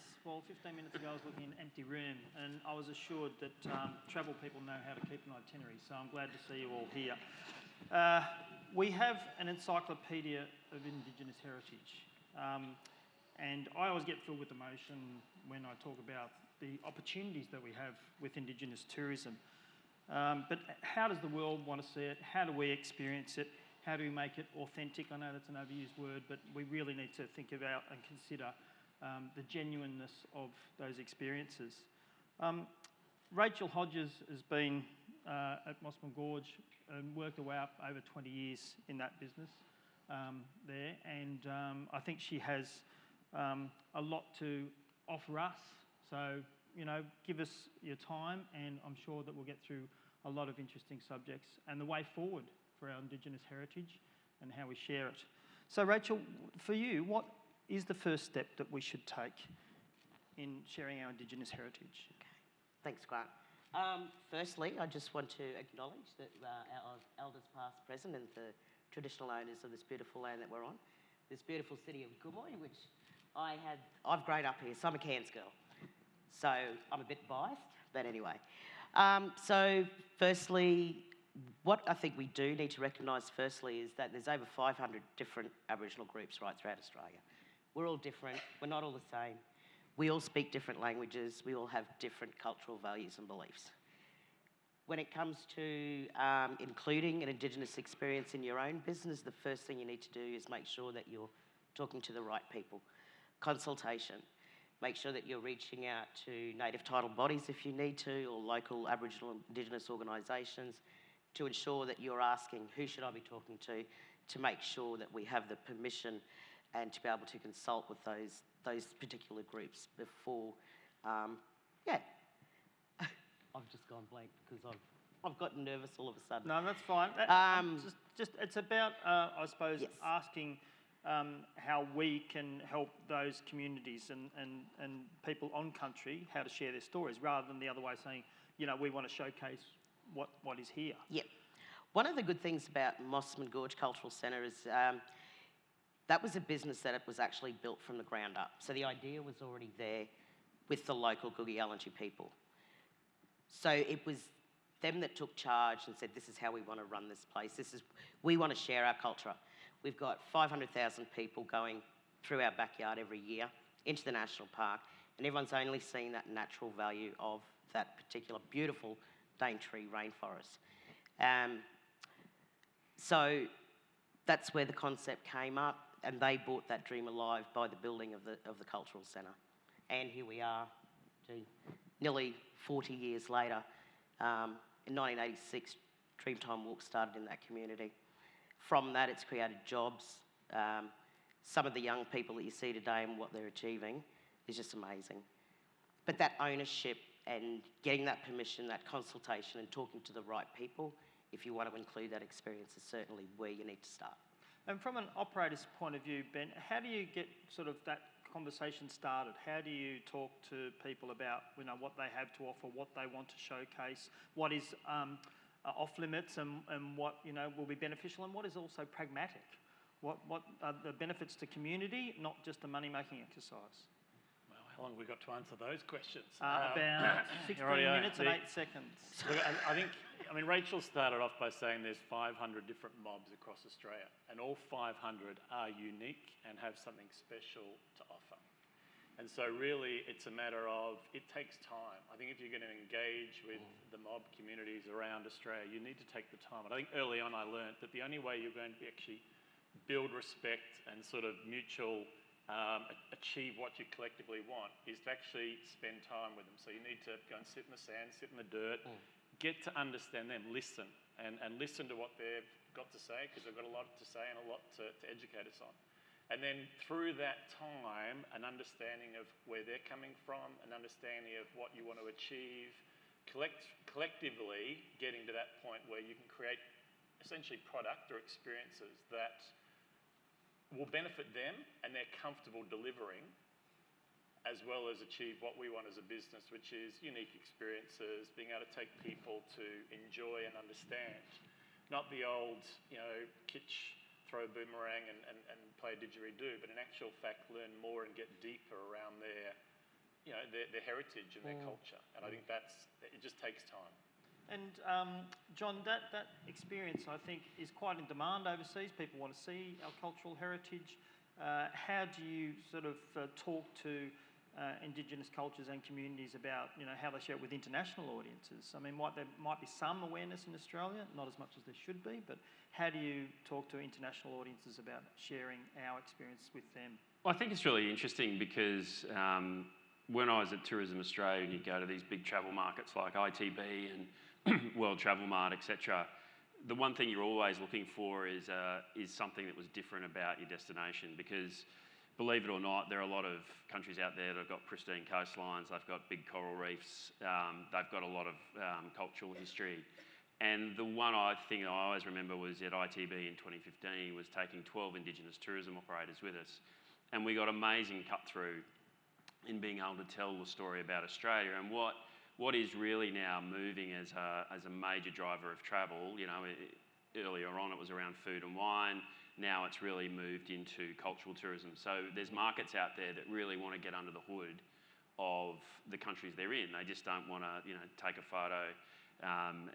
Yes, well, 15 minutes ago I was looking in an empty room and I was assured that travel people know how to keep an itinerary, so I'm glad to see you all here. We have an encyclopedia of Indigenous heritage, and I always get filled with emotion when I talk about the opportunities that we have with Indigenous tourism. But how does the world want to see it? How do we experience it? How do we make it authentic? I know that's an overused word, but we really need to think about and consider the genuineness of those experiences. Rachael Hodges has been at Mossman Gorge and worked her way up over 20 years in that business there, and I think she has a lot to offer us. So, you know, give us your time and I'm sure that we'll get through a lot of interesting subjects and the way forward for our Indigenous heritage and how we share it. So Rachael, for you, what is the first step that we should take in sharing our Indigenous heritage? Okay. Thanks, Grant. Firstly, I just want to acknowledge that our elders past, present and the traditional owners of this beautiful land that we're on, this beautiful city of Gumoy, which I've grown up here, so I'm a Cairns girl. So I'm a bit biased, but anyway. So firstly, what I think we do need to recognise firstly is that there's over 500 different Aboriginal groups right throughout Australia. We're all different, we're not all the same. We all speak different languages, we all have different cultural values and beliefs. When it comes to including an Indigenous experience in your own business, the first thing you need to do is make sure that you're talking to the right people. Consultation. Make sure that you're reaching out to native title bodies if you need to, or local Aboriginal and Indigenous organisations to ensure that you're asking who should I be talking to make sure that we have the permission and to be able to consult with those particular groups before, yeah. I've just gone blank because I've gotten nervous all of a sudden. No, that's fine. Just it's about, I suppose, yes, asking how we can help those communities and people on country how to share their stories, rather than the other way saying, you know, we want to showcase what is here. Yep. One of the good things about Mossman Gorge Cultural Centre is that was a business that it was actually built from the ground up. So the idea was already there with the local Guyalanji people. So it was them that took charge and said, this is how we want to run this place. We want to share our culture. We've got 500,000 people going through our backyard every year into the national park, and everyone's only seeing that natural value of that particular beautiful Daintree rainforest. So that's where the concept came up, and they brought that dream alive by the building of the cultural centre. And here we are, nearly 40 years later. In 1986, Dreamtime Walk started in that community. From that, it's created jobs. Some of the young people that you see today and what they're achieving is just amazing. But that ownership and getting that permission, that consultation and talking to the right people, if you want to include that experience, is certainly where you need to start. And from an operator's point of view, Ben, how do you get sort of that conversation started? How do you talk to people about, you know, what they have to offer, what they want to showcase, what is off limits and what, you know, will be beneficial, and what is also pragmatic? What are the benefits to community, not just a money-making exercise? Well, how long have we got to answer those questions? About 16 minutes and 8 seconds. Look, I mean, Rachael started off by saying there's 500 different mobs across Australia, and all 500 are unique and have something special to offer. And so really, it's a matter of, it takes time. I think if you're going to engage with the mob communities around Australia, you need to take the time. And I think early on I learned that the only way you're going to actually build respect and sort of mutual achieve what you collectively want is to actually spend time with them. So you need to go and sit in the sand, sit in the dirt, get to understand them, listen, and listen to what they've got to say, because they've got a lot to say and a lot to educate us on. And then through that time, an understanding of where they're coming from, an understanding of what you want to achieve, collectively getting to that point where you can create essentially product or experiences that will benefit them and they're comfortable delivering, as well as achieve what we want as a business, which is unique experiences, being able to take people to enjoy and understand. Not the old, you know, kitsch, throw a boomerang and play a didgeridoo, but in actual fact learn more and get deeper around their heritage and their culture. And I think it just takes time. And John, that experience, I think, is quite in demand overseas. People want to see our cultural heritage. How do you sort of talk to Indigenous cultures and communities about, how they share it with international audiences? I mean, there might be some awareness in Australia, not as much as there should be, but how do you talk to international audiences about sharing our experience with them? Well, I think it's really interesting because when I was at Tourism Australia, and you go to these big travel markets like ITB and World Travel Mart, etc., the one thing you're always looking for is something that was different about your destination, because believe it or not, there are a lot of countries out there that have got pristine coastlines, they've got big coral reefs, they've got a lot of cultural history. And the one thing I always remember was at ITB in 2015 was taking 12 Indigenous tourism operators with us. And we got amazing cut through in being able to tell the story about Australia and what is really now moving as a major driver of travel. Earlier on it was around food and wine. Now it's really moved into cultural tourism. So there's markets out there that really want to get under the hood of the countries they're in. They just don't want to, take a photo and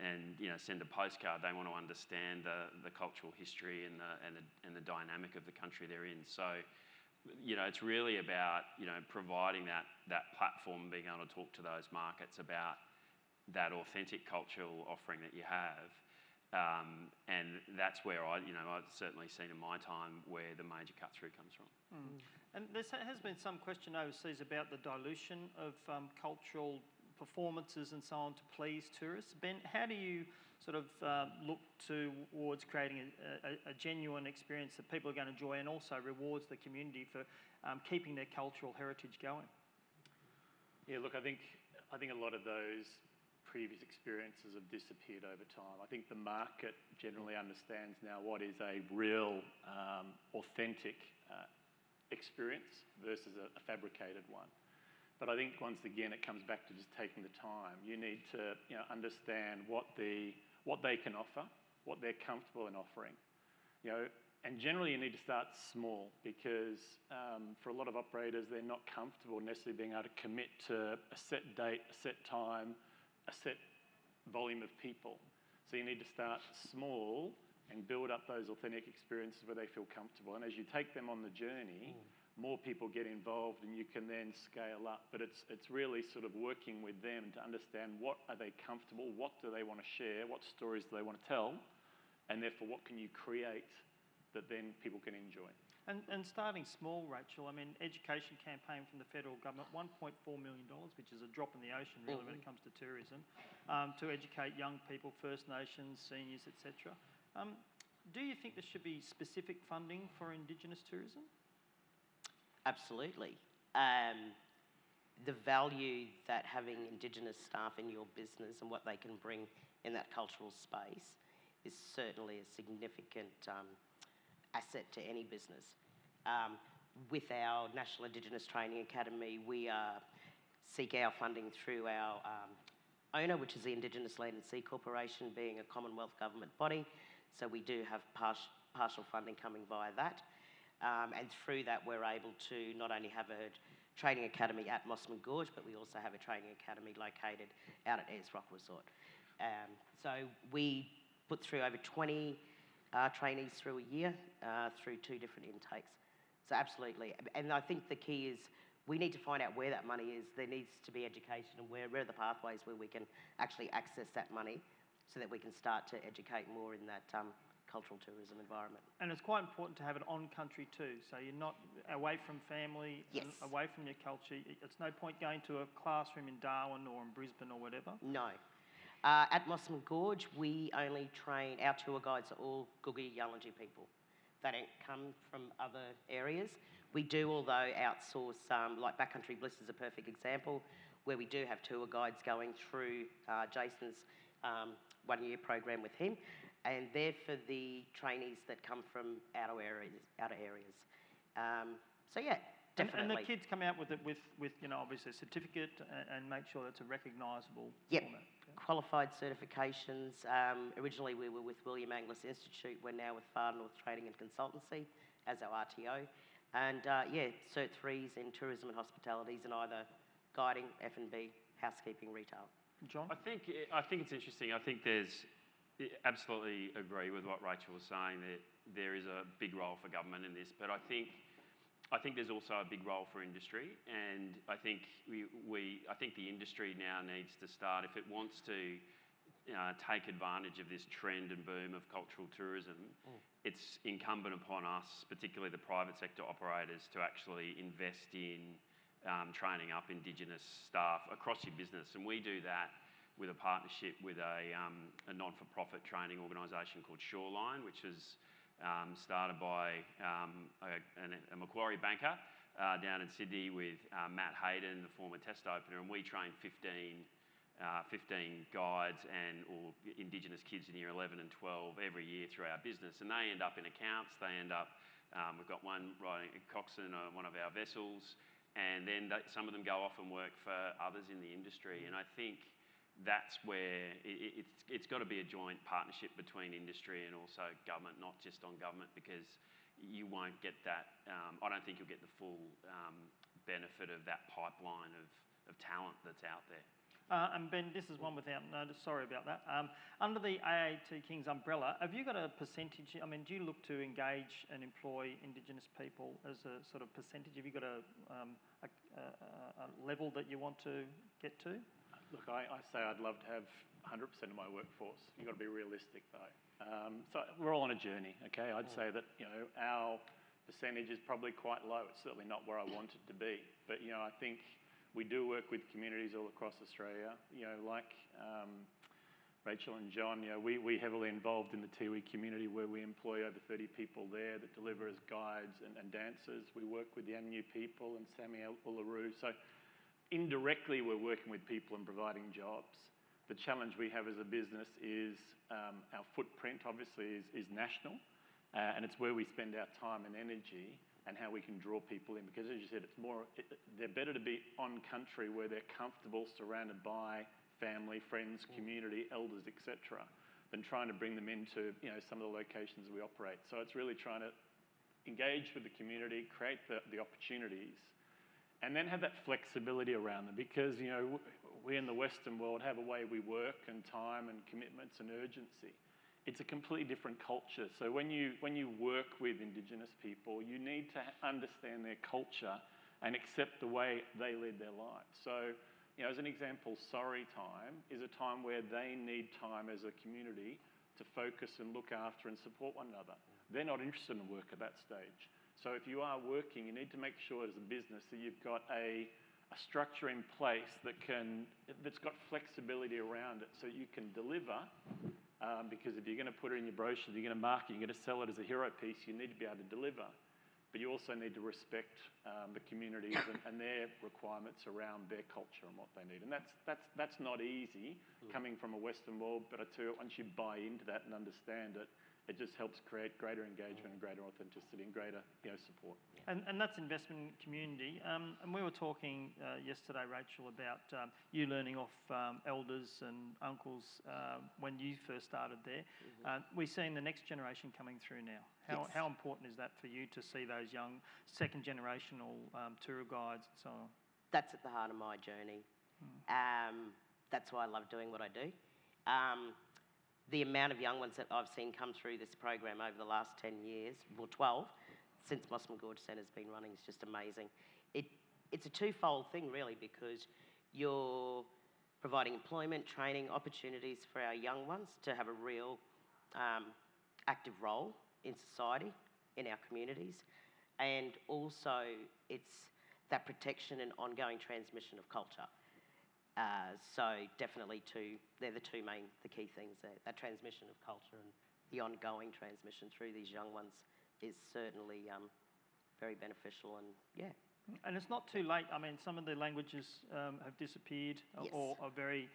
send a postcard. They want to understand the cultural history and the dynamic of the country they're in. So, it's really about providing that platform, being able to talk to those markets about that authentic cultural offering that you have. And that's where I've certainly seen in my time where the major cut through comes from. And there has been some question overseas about the dilution of cultural performances and so on to please tourists. Ben, how do you sort of look towards creating a genuine experience that people are going to enjoy and also rewards the community for keeping their cultural heritage going? Yeah, look, I think a lot of those previous experiences have disappeared over time. I think the market generally understands now what is a real, authentic experience versus a fabricated one. But I think once again it comes back to just taking the time. You need to understand what they can offer, what they're comfortable in offering. And generally you need to start small because for a lot of operators they're not comfortable necessarily being able to commit to a set date, a set time, a set volume of people. So you need to start small and build up those authentic experiences where they feel comfortable. And as you take them on the journey, more people get involved and you can then scale up. But it's really sort of working with them to understand what are they comfortable, what do they want to share, what stories do they want to tell, and therefore what can you create that then people can enjoy. And starting small, Rachel, I mean, education campaign from the federal government, $1.4 million, which is a drop in the ocean really when it comes to tourism, to educate young people, First Nations, seniors, etc. Do you think there should be specific funding for Indigenous tourism? Absolutely. The value that having Indigenous staff in your business and what they can bring in that cultural space is certainly a significant asset to any business. With our National Indigenous Training Academy, we seek our funding through our owner, which is the Indigenous Land and Sea Corporation, being a Commonwealth government body. So we do have partial funding coming via that. And through that, we're able to not only have a training academy at Mossman Gorge, but we also have a training academy located out at Ayers Rock Resort. So we put through over 20 trainees through a year through 2 different intakes. So absolutely. And I think the key is we need to find out where that money is. There needs to be education and where are the pathways where we can actually access that money so that we can start to educate more in that cultural tourism environment. And it's quite important to have it on country too, so you're not away from family, Yes. and away from your culture. It's no point going to a classroom in Darwin or in Brisbane or whatever. No. At Mossman Gorge, we only train, our tour guides are all Guugi Yalnji people. They don't come from other areas. We do, although, outsource, like Backcountry Bliss is a perfect example, where we do have tour guides going through Jason's 1-year program with him, and they're for the trainees that come from outer areas. So yeah, definitely. And the kids come out with obviously a certificate and make sure that's a recognisable format. Qualified certifications. Originally we were with William Angliss Institute. We're now with Far North Trading and Consultancy as our RTO. And Cert 3s in tourism and hospitalities in either guiding, F&B, housekeeping, retail. John? I think it's interesting. I think absolutely agree with what Rachel was saying, that there is a big role for government in this, but I think there's also a big role for industry, and I think I think the industry now needs to start, if it wants to take advantage of this trend and boom of cultural tourism, it's incumbent upon us, particularly the private sector operators, to actually invest in training up Indigenous staff across your business. And we do that with a partnership with a non-for-profit training organisation called Shoreline, which was started by a Macquarie banker down in Sydney with Matt Hayden, the former test opener, and we train 15 guides or Indigenous kids in year 11 and 12 every year through our business, and they end up in accounts. They end up, we've got one riding a coxswain on one of our vessels, and then some of them go off and work for others in the industry. And I think that's where it's got to be a joint partnership between industry and also government, not just on government, because you won't get that. I don't think you'll get the full benefit of that pipeline of talent that's out there. And Ben, this is one without notice, sorry about that. Under the AAT Kings umbrella, have you got a percentage? I mean, do you look to engage and employ Indigenous people as a sort of percentage? Have you got a level that you want to get to? Look, I say I'd love to have 100% of my workforce. You've got to be realistic, though. So we're all on a journey, okay? I'd say that, our percentage is probably quite low. It's certainly not where I want it to be. But, I think we do work with communities all across Australia. Like Rachael and John, we heavily involved in the Tiwi community, where we employ over 30 people there that deliver as guides and dancers. We work with the Amnu people and Sami Uluru. So indirectly, we're working with people and providing jobs. The challenge we have as a business is our footprint, obviously, is national, and it's where we spend our time and energy and how we can draw people in. Because as you said, they're better to be on country where they're comfortable, surrounded by family, friends, community, elders, etc., than trying to bring them into some of the locations we operate. So it's really trying to engage with the community, create the opportunities, and then have that flexibility around them. Because we in the Western world have a way we work, and time and commitments and urgency. It's a completely different culture. So when you work with Indigenous people, you need to understand their culture and accept the way they lead their lives. So, as an example, sorry time is a time where they need time as a community to focus and look after and support one another. They're not interested in work at that stage. So if you are working, you need to make sure as a business that you've got a structure in place that's got flexibility around it, so you can deliver. Because if you're going to put it in your brochure, you're going to market, you're going to sell it as a hero piece, you need to be able to deliver. But you also need to respect the communities and their requirements around their culture and what they need. And that's not easy coming from a Western world, but I tell you, once you buy into that and understand it, it just helps create greater engagement and greater authenticity and greater support. And that's investment in community. And we were talking yesterday, Rachel, about you learning off elders and uncles when you first started there. We're seeing the next generation coming through now. How important is that for you to see those young second-generational tour guides and so on? That's at the heart of my journey. That's why I love doing what I do. The amount of young ones that I've seen come through this program over the last 10 years, well 12, since Mossman Gorge Centre's been running, is just amazing. It's a twofold thing really, because you're providing employment, training, opportunities for our young ones to have a real active role in society, in our communities, and also it's that protection and ongoing transmission of culture. So definitely they're the key things there. That transmission of culture and the ongoing transmission through these young ones is certainly very beneficial, and yeah. And it's not too late. I mean, some of the languages have disappeared or are very,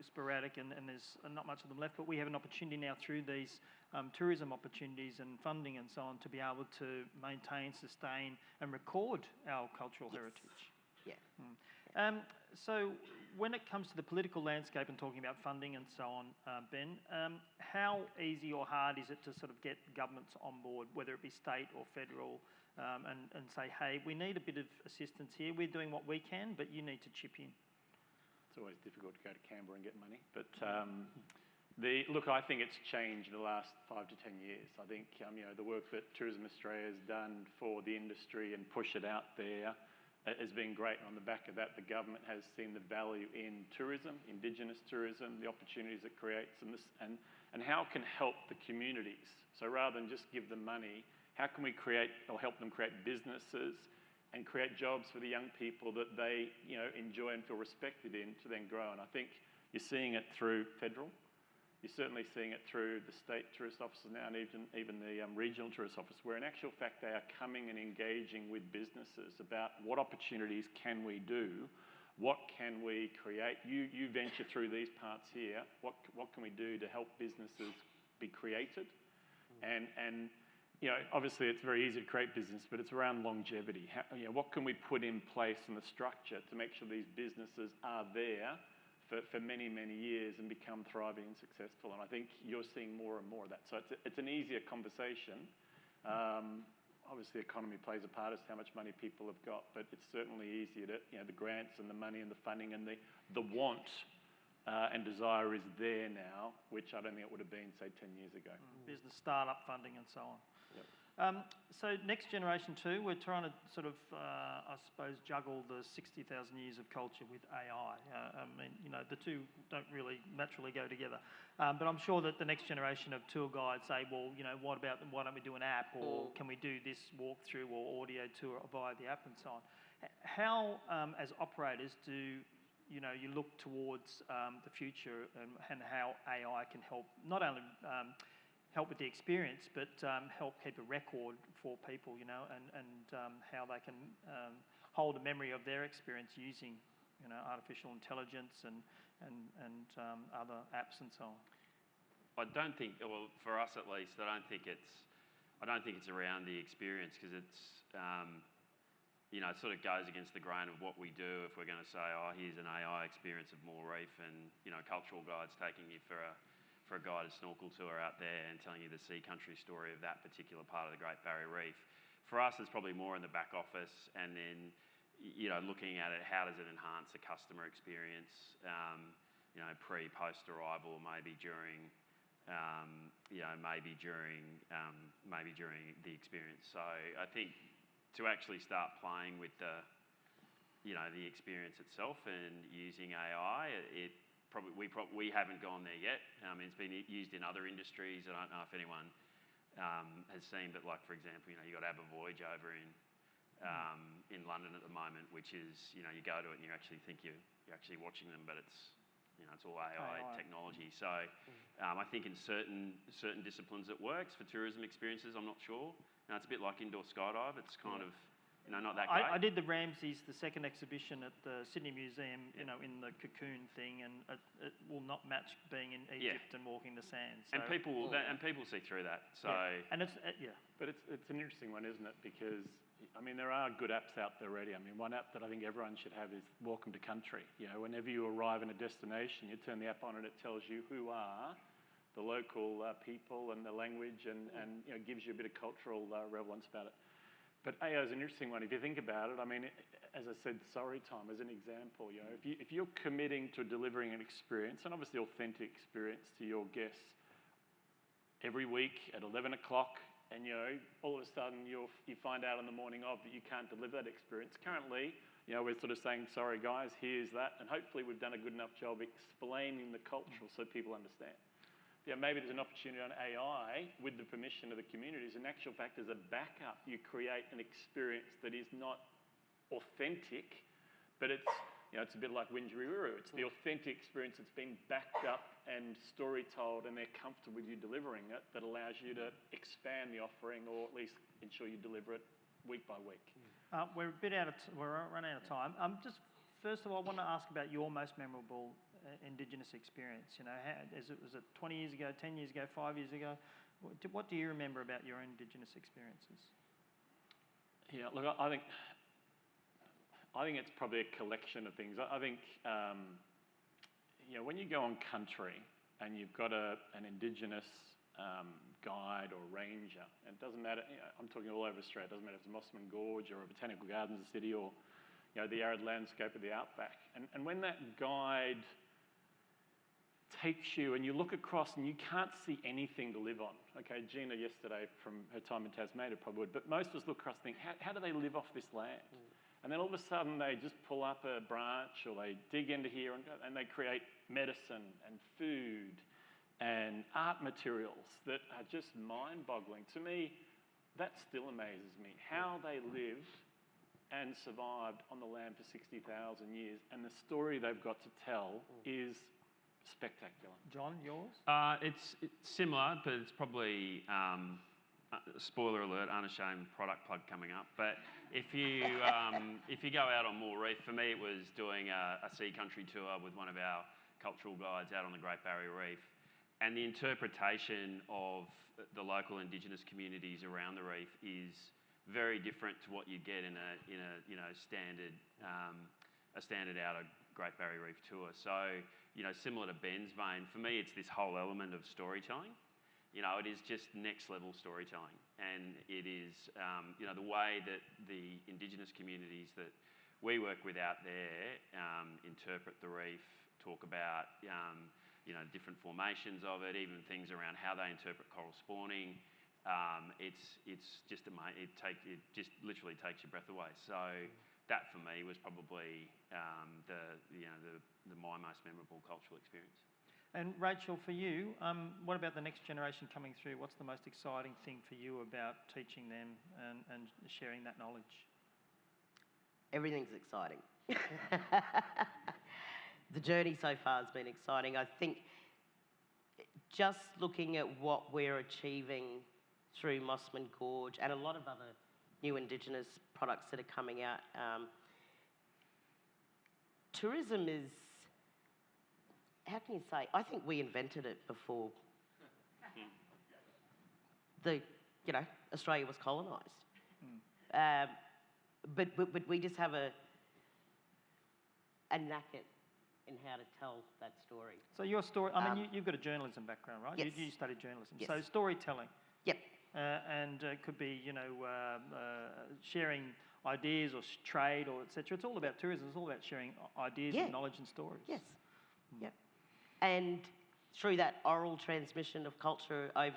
sporadic, and there's not much of them left. But we have an opportunity now through these tourism opportunities and funding and so on to be able to maintain, sustain and record our cultural heritage. Yeah. So when it comes to the political landscape and talking about funding and so on, Ben, how easy or hard is it to sort of get governments on board, whether it be state or federal, and say, hey, we need a bit of assistance here. We're doing what we can, but you need to chip in. It's always difficult to go to Canberra and get money, but look, I think it's changed in the last 5 to 10 years. I think the work that Tourism Australia has done for the industry and push it out there has been great. And on the back of that, the government has seen the value in tourism, Indigenous tourism, the opportunities it creates, and how it can help the communities. So rather than just give them money, how can we create or help them create businesses and create jobs for the young people that they enjoy and feel respected in to then grow? And I think you're seeing it through federal. You're certainly seeing it through the state tourist offices now, and even the regional tourist office, where in actual fact they are coming and engaging with businesses about what opportunities can we do, what can we create. You venture through these parts here. What can we do to help businesses be created? And obviously it's very easy to create business, but it's around longevity. What can we put in place in the structure to make sure these businesses are there for many, many years and become thriving and successful? And I think you're seeing more and more of that. So it's an easier conversation. Obviously, the economy plays a part as to how much money people have got, but it's certainly easier to, the grants and the money and the funding and the want and desire is there now, which I don't think it would have been, say, 10 years ago. Business startup funding and so on. Yep. So next generation too, we're trying to sort of, I suppose, juggle the 60,000 years of culture with AI. I mean, the two don't really naturally go together. But I'm sure that the next generation of tour guides say, well, why don't we do an app, or can we do this walkthrough or audio tour via the app and so on? How, as operators, do you look towards the future and how AI can help not only help with the experience, but help keep a record for people, and how they can hold a memory of their experience using, artificial intelligence and other apps and so on. I don't think, well, for us at least, I don't think it's around the experience, because it's, it sort of goes against the grain of what we do if we're going to say, oh, here's an AI experience of Moore Reef, and cultural guides taking you for a guided snorkel tour out there and telling you the sea country story of that particular part of the Great Barrier Reef. For us, it's probably more in the back office, and then, looking at it, how does it enhance the customer experience, pre, post arrival, maybe during, maybe during the experience. So I think to actually start playing with the experience itself and using AI, we haven't gone there yet. It's been used in other industries. I don't know if anyone has seen, but like, for example, you've got to have a voyage over in London at the moment, which is, you go to it and you actually think you're actually watching them, but it's all AI technology. So I think in certain disciplines it works. For tourism experiences, I'm not sure. It's a bit like indoor skydive. It's kind of, not that great. I did the Ramses, the second exhibition at the Sydney Museum, in the cocoon thing, and it will not match being in Egypt and walking the sands. So. And people see through that. So and it's But it's an interesting one, isn't it? Because there are good apps out there already. One app that I think everyone should have is Welcome to Country. Whenever you arrive in a destination, you turn the app on and it tells you who are the local people and the language, and gives you a bit of cultural relevance about it. But AI is an interesting one. If you think about it, as I said, Sorry Time as an example, if you're committing to delivering an experience, and obviously authentic experience to your guests every week at 11 o'clock, and all of a sudden you find out on the morning of that you can't deliver that experience. Currently, we're sort of saying, sorry guys, here's that, and hopefully we've done a good enough job explaining the culture so people understand. Maybe there's an opportunity on AI with the permission of the communities. In actual fact, as a backup, you create an experience that is not authentic, but it's a bit like Winjiriru. It's the authentic experience that's been backed up and story told, and they're comfortable with you delivering it, that allows you to expand the offering, or at least ensure you deliver it week by week. We're running out of time. Just first of all, I want to ask about your most memorable Indigenous experience. Was it 20 years ago, 10 years ago, 5 years ago? What do you remember about your Indigenous experiences? Yeah, look, I think it's probably a collection of things. I think when you go on country and you've got an Indigenous guide or ranger, and it doesn't matter, I'm talking all over Australia, it doesn't matter if it's Mossman Gorge or a botanical gardens city or the arid landscape of the outback. And when that guide takes you and you look across and you can't see anything to live on. Okay, Gina yesterday from her time in Tasmania probably would, but most of us look across and think, how do they live off this land? And then all of a sudden they just pull up a branch or they dig into here and they create medicine and food and art materials that are just mind-boggling. To me, that still amazes me, how they lived and survived on the land for 60,000 years, and the story they've got to tell is spectacular. John, yours? It's similar, but it's probably, spoiler alert, unashamed product plug coming up. But if you go out on Moore Reef, for me it was doing a sea country tour with one of our cultural guides out on the Great Barrier Reef. And the interpretation of the local Indigenous communities around the reef is very different to what you get in a standard outer Great Barrier Reef tour. So, similar to Ben's vein, for me it's this whole element of storytelling. It is just next level storytelling, and it is the way that the Indigenous communities that we work with out there interpret the reef, talk about different formations of it, even things around how they interpret coral spawning. It's just amazing. It just literally takes your breath away. So that for me was probably my most memorable cultural experience. And Rachel, for you, what about the next generation coming through? What's the most exciting thing for you about teaching them and sharing that knowledge? Everything's exciting. The journey so far has been exciting. I think just looking at what we're achieving through Mossman Gorge and a lot of other new Indigenous products that are coming out, tourism is, how can you say, I think we invented it before Australia was colonised. But we just have a knack in how to tell that story. So your story, you've got a journalism background, right? Yes. You studied journalism. Yes. So storytelling. Yep. And it could be, sharing ideas or trade or etc. It's all about tourism. It's all about sharing ideas and knowledge and stories. Yes. Yep. And through that oral transmission of culture over,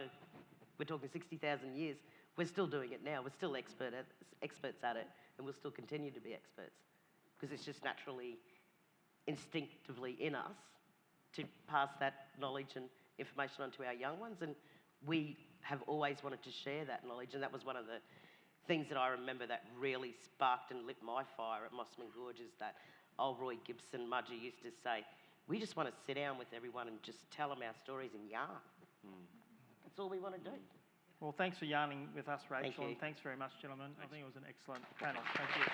we're talking 60,000 years, we're still doing it now. We're still experts at it, and we'll still continue to be experts because it's just naturally, instinctively in us to pass that knowledge and information on to our young ones. And we have always wanted to share that knowledge, and that was one of the things that I remember that really sparked and lit my fire at Mossman Gorge is that old Roy Gibson Mudger used to say, we just want to sit down with everyone and just tell them our stories and yarn. That's all we want to do. Well, thanks for yarning with us, Rachel. Thank you. And thanks very much, gentlemen. I think it was an excellent panel. Thank you.